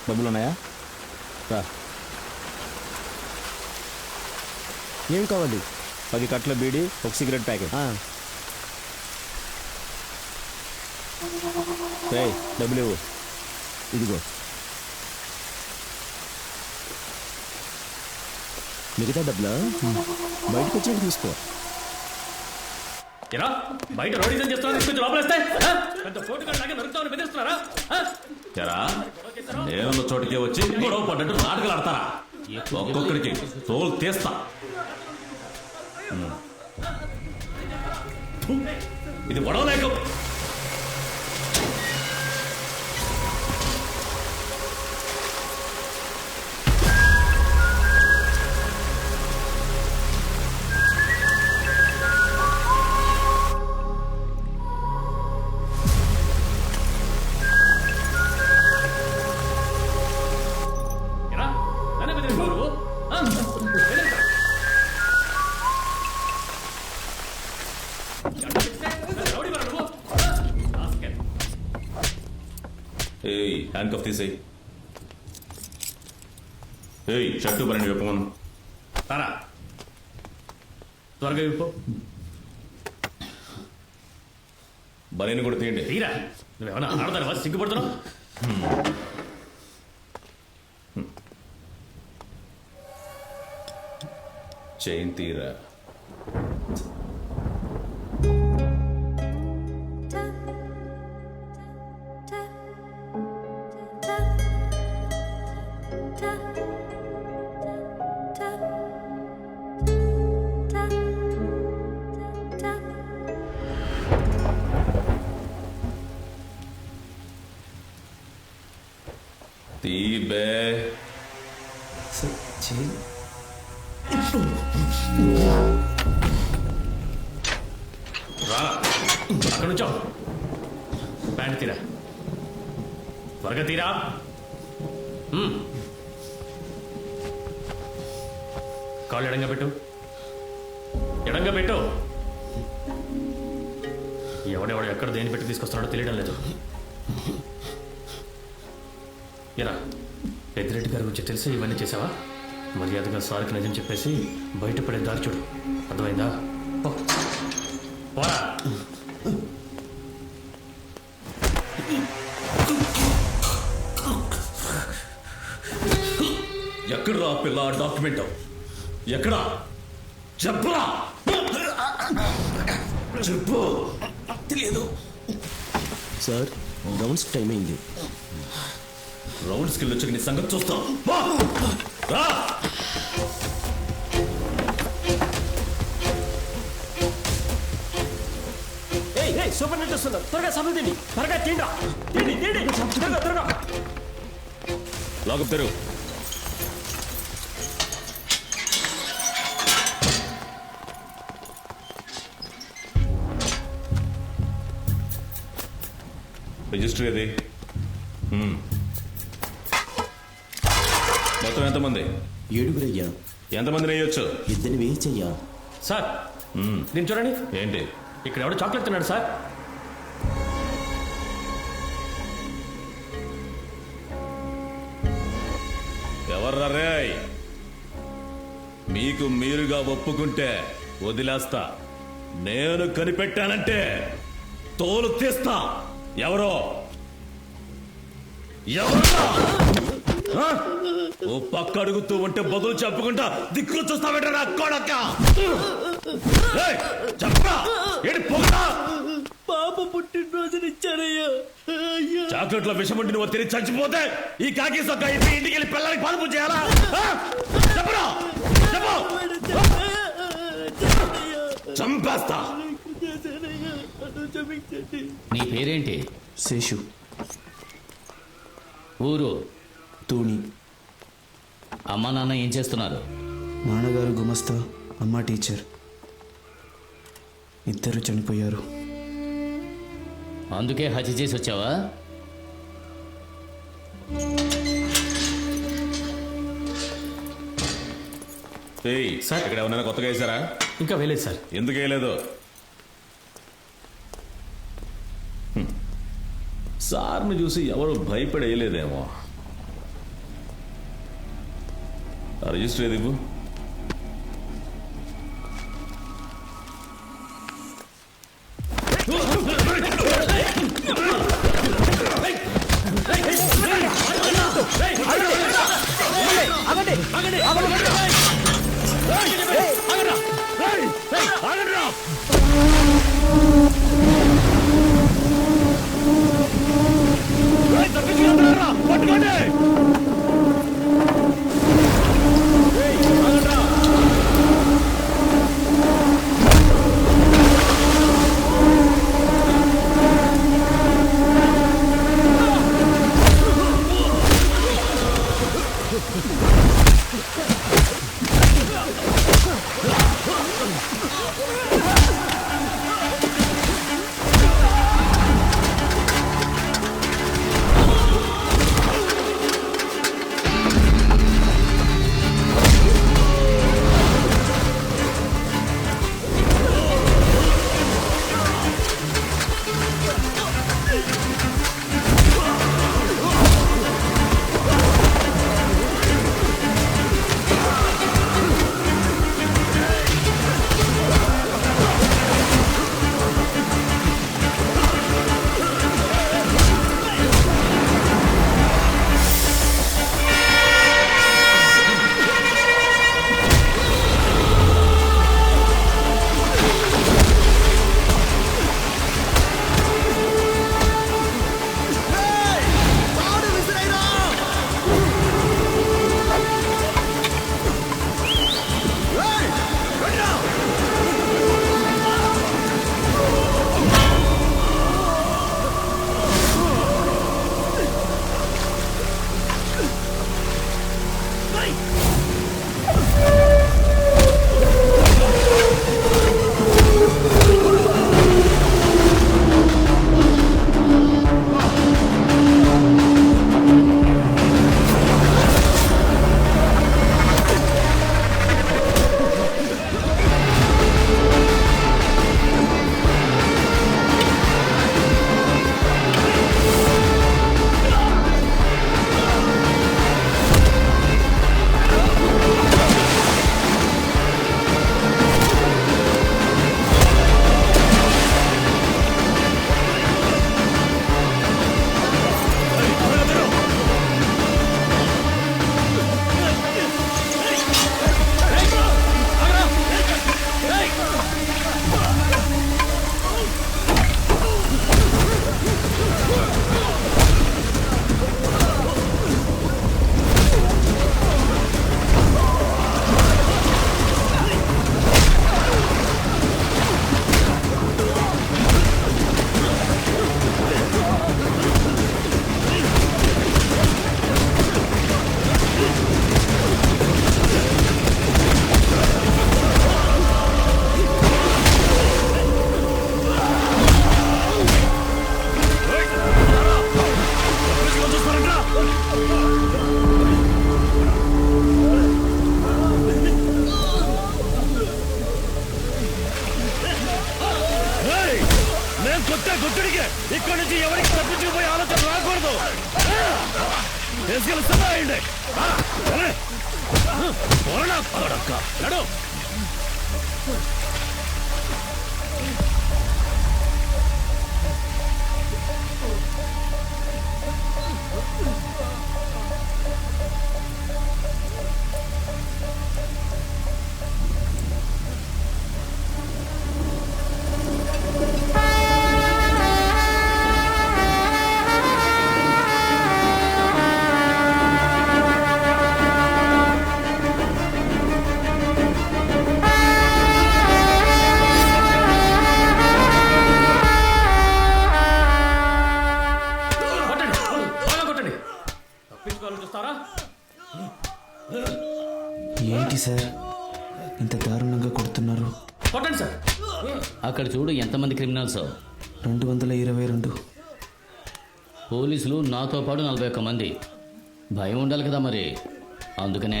డబ్బులు ఉన్నాయా? రా. ఏం కావాలి? 10 కట్ల బీడీ, ఒక సిగరెట్ ప్యాకెట్. డబ్బులు ఇవ్వు. ఇదిగో. మిగతా డబ్బులా బయటకు వచ్చాక తీసుకో. బయట రోడీజన్ చేస్తున్నా లోపలేస్తే పెద్ద ఫోటోలాగా నరుకుతామని బెదిరిస్తున్నారా? నేనున్న చోటికే వచ్చి గొడవ పడ్డట్టు నాటకాలు ఆడతారా? ఒక్కొక్కడికి తోలు తీస్తా. ఇది గొడవ లేక హ్యాండ్ కఫ్ తీసేయి. షర్టు బరణి విప్పమను. తారా త్వరగా విప్పు. బరణిని కూడా తీయండి. తీరా, నువ్వేమన్నా ఆడతావా? సిగ్గుపడుతున్నావు. చైన్ తీరా. తీబే. రా, అక్కడ నుంచో. ప్యాంట్ తీరా, త్వరగా తీరా. కాళ్ళు ఎడంగా పెట్టు, ఎడంగా పెట్టు. ఎవడెవడు ఎక్కడ దేని పెట్టి తీసుకొస్తున్నాడో తెలియడం లేదు. ఎరా, పెద్దిరెడ్డి గారి గురించి తెలిసి ఇవన్నీ చేసావా? మర్యాదగా సార్కి నిజం చెప్పేసి బయటపడే దారి చూడు. అర్థమైందా? పోరా. ఎక్కడ్రా పిల్ల డాక్యుమెంట్? ఎక్కడా? చెప్పరా? చెప్పు. తెలియదు సార్, రౌండ్స్ టైం అయింది. రౌండ్స్కి వెళ్ళొచ్చి నీ సంగతి చూస్తాం. సూపర్ నెట్ వస్తుందా? త్వరగా సభలు తిండి, త్వరగా తిండా, త్వరగా త్వరగా. లాగప్ తెరు. రిజిస్టర్ ఏది? మొత్తం ఎంతమంది? 7 ఎంతమందిని వేయొచ్చు? 2 వేయించయ్యా. సార్, నేను చూడండి. ఏంటి? ఇక్కడ ఎవడో చాక్లెట్ తిన్నాడు సార్. ఎవర్రా రే? మీకు మీరుగా ఒప్పుకుంటే వదిలేస్తా, నేను కనిపెట్టానంటే తోలు తీస్తా. ఎవరో ఓ పక్క అడుగుతూ ఉంటే బదులు చెప్పుకుంటా దిక్కులు చూస్తావేట నా కొడక. చెప్పరా? ఏంటి పొగడా? పాప పుట్టినరోజుని ఇచ్చారయ్యా. చాక్లెట్లో విషముండి నువ్వు తిరిగి చచ్చిపోతే ఈ కాకి సొక్క ఇంటికి వెళ్ళి పిల్లలకి పాలు చేయాలా? చెప్పరా? చెప్పు. చంపేస్తా. నీ పేరేంటి? శేషు. ఊరు? తూణి. అమ్మా నాన్న ఏం చేస్తున్నారు? నాన్నగారు గుమస్తా, అమ్మ టీచర్. ఇద్దరు చనిపోయారు. అందుకే హత్య చేసి వచ్చావా? సార్, ఇక్కడ ఏమన్నా కొత్తగా వేసారా? ఇంకా వేయలేదు సార్. ఎందుకు వేయలేదు? సార్ని చూసి ఎవరు భయపడేయలేదేమో. ఆ రిజిస్టర్ ఏది? గుర్తుడికి ఇక్కడి నుంచి ఎవరికి తప్పించుకుపోయే ఆలోచన రాకూడదు. తీసుకెళ్ళి నడు. ఏంటి సార్ ఇంత దారుణంగా కొడుతున్నారు? కొట్టండి సార్. అక్కడ చూడు ఎంతమంది క్రిమినల్స్. 222. పోలీసులు నాతో పాటు 41 మంది. భయం ఉండాలి కదా మరి, అందుకనే.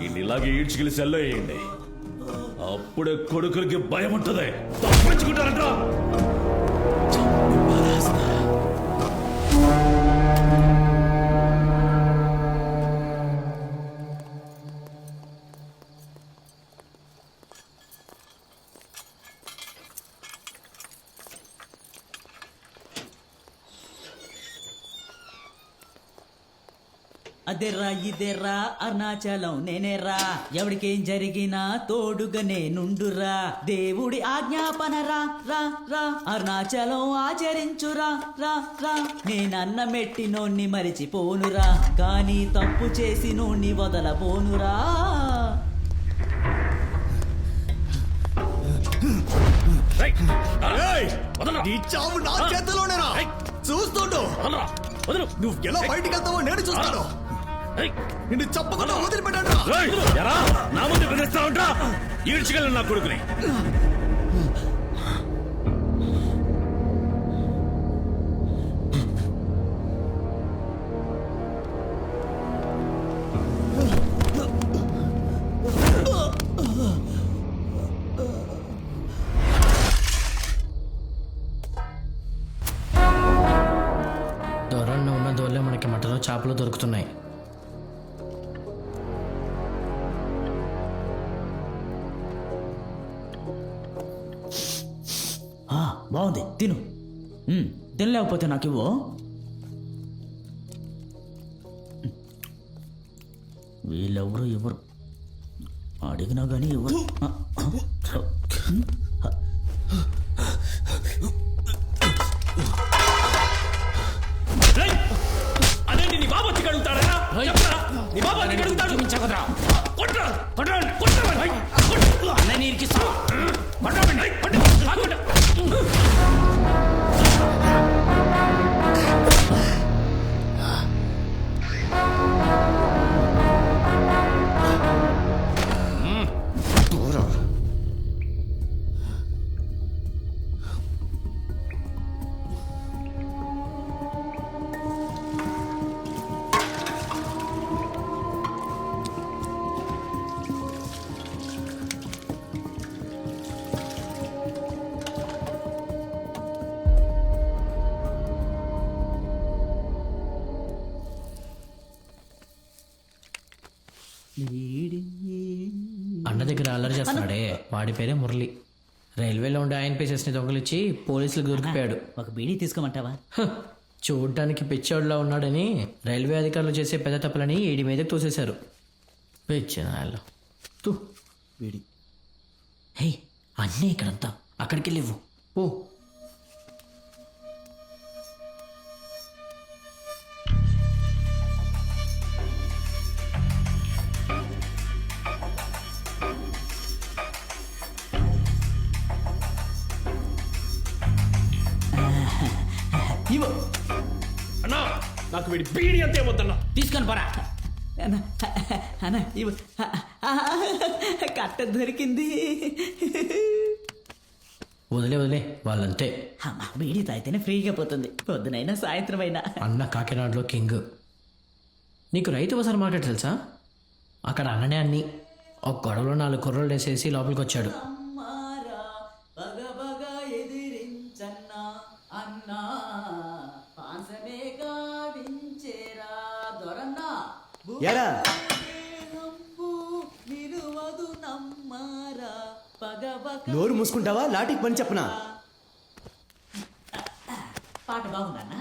ఈ అలాగే ఈడ్చుకెళ్ళి సెల్లో వేయండి. అప్పుడే కొడుకులకి భయం ఉంటుంది. తప్పించుకుంటారంట. అదెర్రా ఇదెర్రా అరుణాచలం నేనేరా, ఎవడికేం జరిగినా తోడుగా నేనుండురా, దేవుడి ఆజ్ఞాపన రా రా రా, అరుణాచలం ఆచరించురా రా రా, నేనన్న మెట్టినోణ్ణి మరిచిపోనురా, కానీ తప్పు చేసినోణ్ణి వదలబోనురా. నీ చావు నా చేతిలోనేరా. చూస్తుండు. నువ్వు ఎలా బయటికి వెళ్తావో నేను చూస్తాను. నిన్ను చెప్పకుండా వదిలిపెట్టాను. నా ముందు బెదిరిస్తా ఉంటా. ఈడ్చుకెళ్ళను నా కొడుకుని. దూరంలో ఉన్న దూరలే మనకి మటలో చేపలు దొరుకుతున్నాయి. బాగుంది, తిను. తినలేకపోతే నాకు ఇవ్వు. వీళ్ళెవరు ఎవరు అడిగినా కానీ ఎవరు. అదేంటి నీ బాబు వచ్చి కడుగుతాడా? నీ బాబు వచ్చి కడుగుతాడు. అన్న దగ్గర అల్లరి చేస్తున్నాడే, వాడి పేరే మురళి. రైల్వేలో ఉండే ఆయన పేసెస్ని దొంగలిచ్చి పోలీసులకు దొరికిపోయాడు. ఒక బీడీ తీసుకోమంటావా? చూడ్డానికి పిచ్చోడ్లా ఉన్నాడని రైల్వే అధికారులు చేసే పెద్ద తప్పులని ఈడి మీదకి తోసేశారు. పిచ్చిన వాళ్ళు. బీడీ. హే, అన్నీ ఇక్కడంతా. అక్కడికి వెళ్ళివ్వు. ఓ అన్నా, నాకు వీడి బీడి అంతే వద్దన్నా. తీసుకొని పరా. అన్న ఇవ్వు. కట్ట దొరికింది. వదిలే వదిలే, వాళ్ళంతే. అమ్మ, బీడీ తాగితేనే ఫ్రీగా పోతుంది, పొద్దునైనా సాయంత్రం అయినా. అన్న కాకినాడలో కింగ్. నీకు రైతు బజార్ మార్కెట్ తెలుసా? అక్కడ అన్ననే అన్ని ఒక గొడవలో 4 కుర్రలు వేసేసి లోపలికి వచ్చాడు. నోరు మూసుకుంటావా? లాఠీకి పని చెప్పనా? పాట బాగుందన్నా.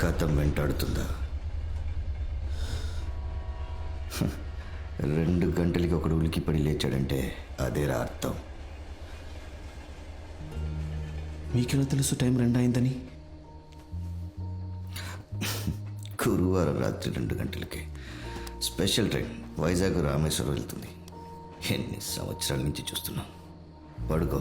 గతం వెంటాడుతుందా? 2 గంటలకి ఒకడు ఉలికిపడి లేచాడంటే అదేరా అర్థం. మీకెలా తెలుసు టైం 2 అయిందని? గురువారం రాత్రి 2 గంటలకి స్పెషల్ ట్రైన్ వైజాగ్ రామేశ్వరం వెళ్తుంది. ఎన్ని సంవత్సరాల నుంచి చూస్తున్నాం. పడుకో.